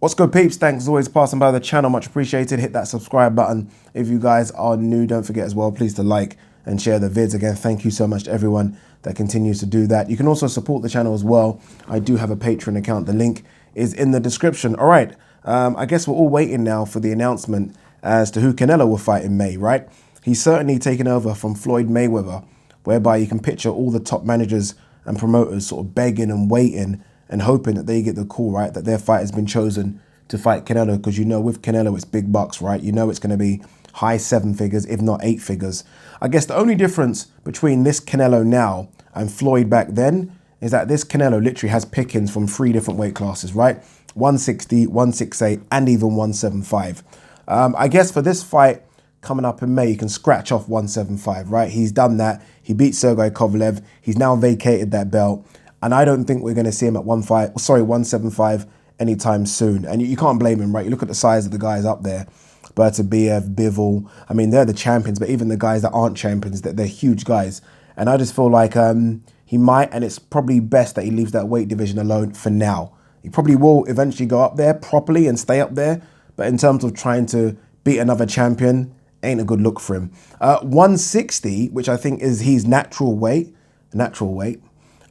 What's good, peeps? Thanks as always passing by the channel. Much appreciated. Hit that subscribe button. If you guys are new, don't forget as well, please to like and share the vids. Again, thank you so much to everyone that continues to do that. You can also support the channel as well. I do have a Patreon account. The link is in the description. All right. I guess we're all waiting now for the announcement as to who CANELO will fight in May, right? He's certainly taken over from Floyd Mayweather, whereby you can picture all the top managers and promoters sort of begging and waiting and hoping that they get the call, right, that their fight has been chosen to fight CANELO, because you know with CANELO it's big bucks, right? You know it's going to be high 7 figures, if not 8 figures. I guess the only difference between this CANELO now and Floyd back then is that this CANELO literally has pickings from 3 different weight classes, right? 160, 168, and even 175. I guess for this fight coming up in May, you can scratch off 175, right? He's done that. He beat Sergey Kovalev. He's now vacated that belt. And I don't think we're going to see him at 175 anytime soon. And you can't blame him, right? You look at the size of the guys up there. Bertabiev, Bivol. I mean, they're the champions, but even the guys that aren't champions, they're huge guys. And I just feel like he might, and it's probably best that he leaves that weight division alone for now. He probably will eventually go up there properly and stay up there. But in terms of trying to beat another champion, ain't a good look for him. 160, which I think is his natural weight,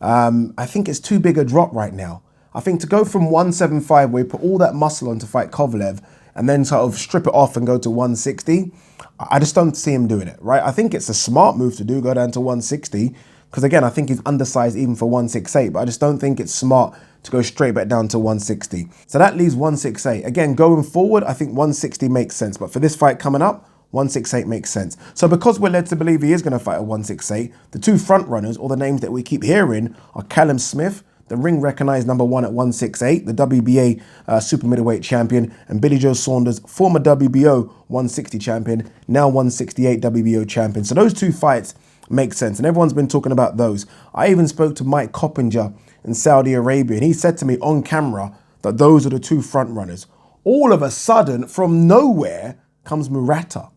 I think it's too big a drop right now. I think to go from 175, where you put all that muscle on to fight Kovalev, and then sort of strip it off and go to 160, I just don't see him doing it, right? I think it's a smart move to do, go down to 160, because again, I think he's undersized even for 168, but I just don't think it's smart to go straight back down to 160. So that leaves 168. Again, going forward, I think 160 makes sense, but for this fight coming up, 168 makes sense. So because we're led to believe he is going to fight at 168, the two front runners, or the names that we keep hearing, are CALLUM Smith, the ring recognized #1 at 168, the WBA super middleweight champion, and Billy Joe Saunders, former WBO 160 champion, now 168 WBO champion. So those two fights make sense, and everyone's been talking about those. I even spoke to Mike Coppinger in Saudi Arabia, and he said to me on camera that those are the two front runners. All of a sudden, from nowhere, comes MURATA.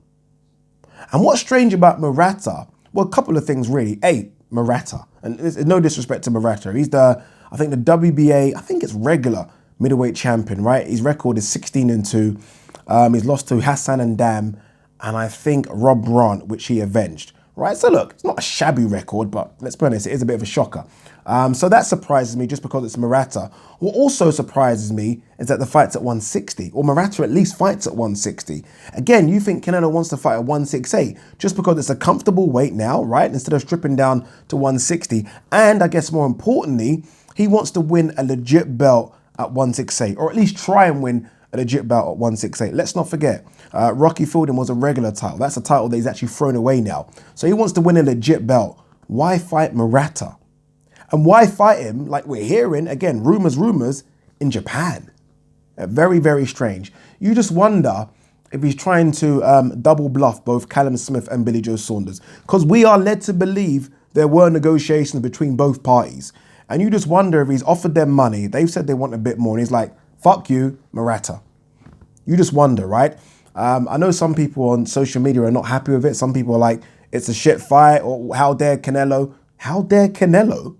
And what's strange about MURATA? Well, a couple of things really. A, MURATA, and there's no disrespect to MURATA. He's I think the WBA, I think it's regular middleweight champion, right? His record is 16-2. He's lost to Hassan and Dam, and I think Rob Grant, which he avenged, right? So look, it's not a shabby record, but let's be honest, it is a bit of a shocker. So that surprises me just because it's MURATA. What also surprises me is that the fight's at 160, or MURATA at least fights at 160. Again, you think CANELO wants to fight at 168 just because it's a comfortable weight now, right? Instead of stripping down to 160. And I guess more importantly, he wants to win a legit belt at 168, or at least try and win a legit belt at 168. Let's not forget, Rocky Fielding was a regular title. That's a title that he's actually thrown away now. So he wants to win a legit belt. Why fight MURATA? And why fight him, like we're hearing, again, rumors, in Japan? Very, very strange. You just wonder if he's trying to double bluff both CALLUM Smith and Billy Joe Saunders, because we are led to believe there were negotiations between both parties. And you just wonder if he's offered them money. They've said they want a bit more, and he's like, fuck you, MURATA. You just wonder, right? I know some people on social media are not happy with it. Some people are like, it's a shit fight, or how dare CANELO? How dare CANELO?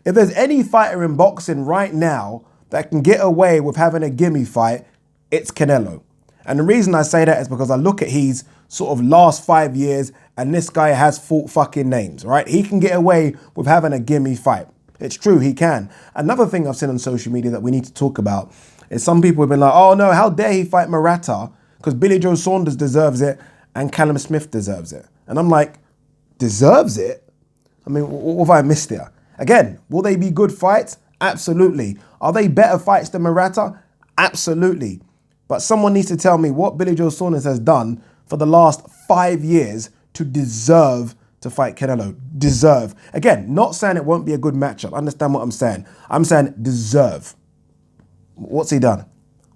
If there's any fighter in boxing right now that can get away with having a gimme fight, it's CANELO. And the reason I say that is because I look at his sort of last 5 years, and this guy has fought fucking names, right? He can get away with having a gimme fight. It's true, he can. Another thing I've seen on social media that we need to talk about is some people have been like, oh no, how dare he fight MURATA? Because Billy Joe Saunders deserves it and CALLUM Smith deserves it. And I'm like, deserves it? I mean, what have I missed there? Again, will they be good fights? Absolutely. Are they better fights than MURATA? Absolutely. But someone needs to tell me what Billy Joe Saunders has done for the last 5 years to deserve to fight CANELO. Deserve. Again, not saying it won't be a good matchup. Understand what I'm saying. I'm saying deserve. What's he done?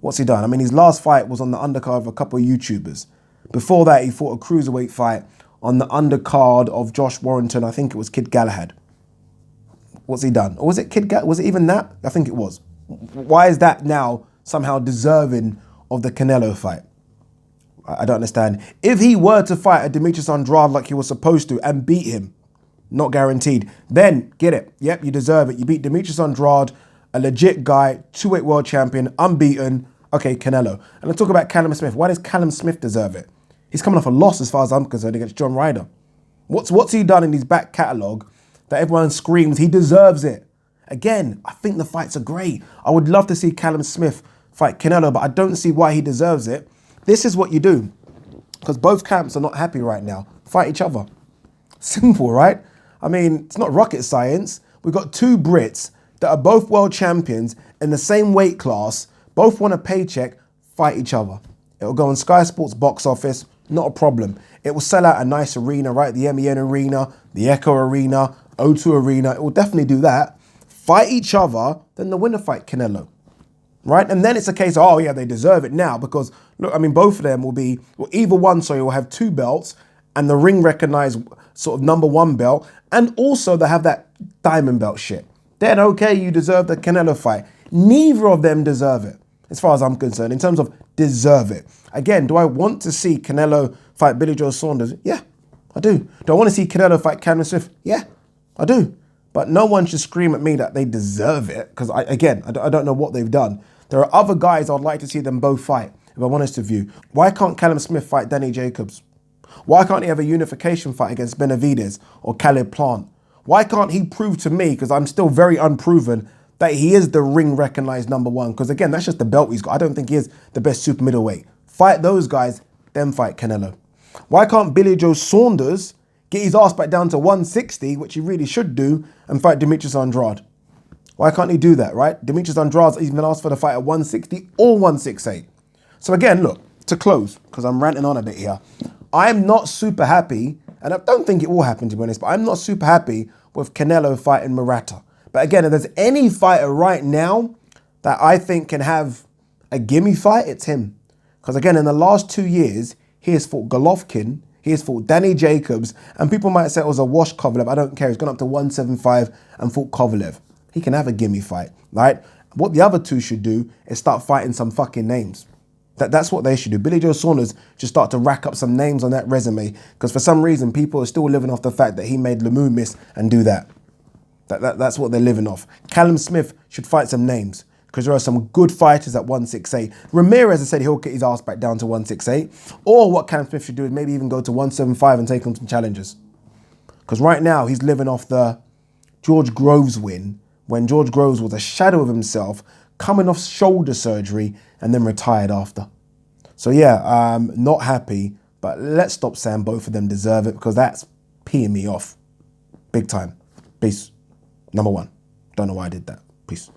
What's he done? I mean, his last fight was on the undercard of a couple of YouTubers. Before that, he fought a cruiserweight fight on the undercard of Josh Warrington. I think it was Kid Galahad. What's he done? Or was it Kid Galahad? Was it even that? I think it was. Why is that now somehow deserving of the CANELO fight? I don't understand. If he were to fight a Demetrius Andrade like he was supposed to and beat him, not guaranteed, then get it. Yep, you deserve it. You beat Demetrius Andrade, a legit guy, 2-weight world champion, unbeaten, Okay, Canelo. And let's talk about Callum Smith. Why does Callum Smith deserve it? He's coming off a loss as far as I'm concerned against John Ryder. What's he done in his back catalogue that everyone screams he deserves it? Again, I think the fights are great. I would love to see Callum Smith fight Canelo, but I don't see why he deserves it. This is what you do, because both camps are not happy right now. Fight each other. Simple, right? I mean, it's not rocket science. We've got two Brits that are both world champions in the same weight class, both want a paycheck, fight each other. It'll go on Sky Sports box office, not a problem. It will sell out a nice arena, right? The MEN Arena, the Echo Arena, O2 Arena. It will definitely do that. Fight each other, then the winner fight Canelo, right? And then it's a case of, oh yeah, they deserve it now because, look, I mean, both of them will be, well, either one, sorry, will have two belts and the ring recognized sort of #1 belt. And also they have that diamond belt shit. Then, okay, you deserve the Canelo fight. Neither of them deserve it, as far as I'm concerned, in terms of deserve it. Again, do I want to see Canelo fight Billy Joe Saunders? Yeah, I do. Do I want to see Canelo fight Callum Smith? Yeah, I do. But no one should scream at me that they deserve it, because I don't know what they've done. There are other guys I'd like to see them both fight, if I'm honest with you. Why can't Callum Smith fight Danny Jacobs? Why can't he have a unification fight against Benavidez or Caleb Plant? Why can't he prove to me, because I'm still very unproven, that he is the ring recognized #1? Because again, that's just the belt he's got. I don't think he is the best super middleweight. Fight those guys, then fight Canelo. Why can't Billy Joe Saunders get his ass back down to 160, which he really should do, and fight Demetrius Andrade? Why can't he do that, right? Demetrius Andrade's even been asked for the fight at 160 or 168. So again, look, to close, because I'm ranting on a bit here, I'm not super happy, and I don't think it will happen, to be honest, but I'm not super happy with Canelo fighting Murata. But again, if there's any fighter right now that I think can have a gimme fight, it's him. Because again, in the last 2 years, he has fought Golovkin, he has fought Danny Jacobs, and people might say it was a wash Kovalev. I don't care. He's gone up to 175 and fought Kovalev. He can have a gimme fight, right? What the other two should do is start fighting some fucking names. That's what they should do. Billy Joe Saunders should start to rack up some names on that resume, because for some reason, people are still living off the fact that he made Lemieux miss and do that. That's what they're living off. Callum Smith should fight some names, because there are some good fighters at 168. Ramirez, I said, he'll get his ass back down to 168. Or what Callum Smith should do is maybe even go to 175 and take on some challenges. Because right now, he's living off the George Groves win, when George Groves was a shadow of himself, coming off shoulder surgery and then retired after. So yeah, not happy, but let's stop saying both of them deserve it, because that's peeing me off big time. Peace. #1. Don't know why I did that. Peace.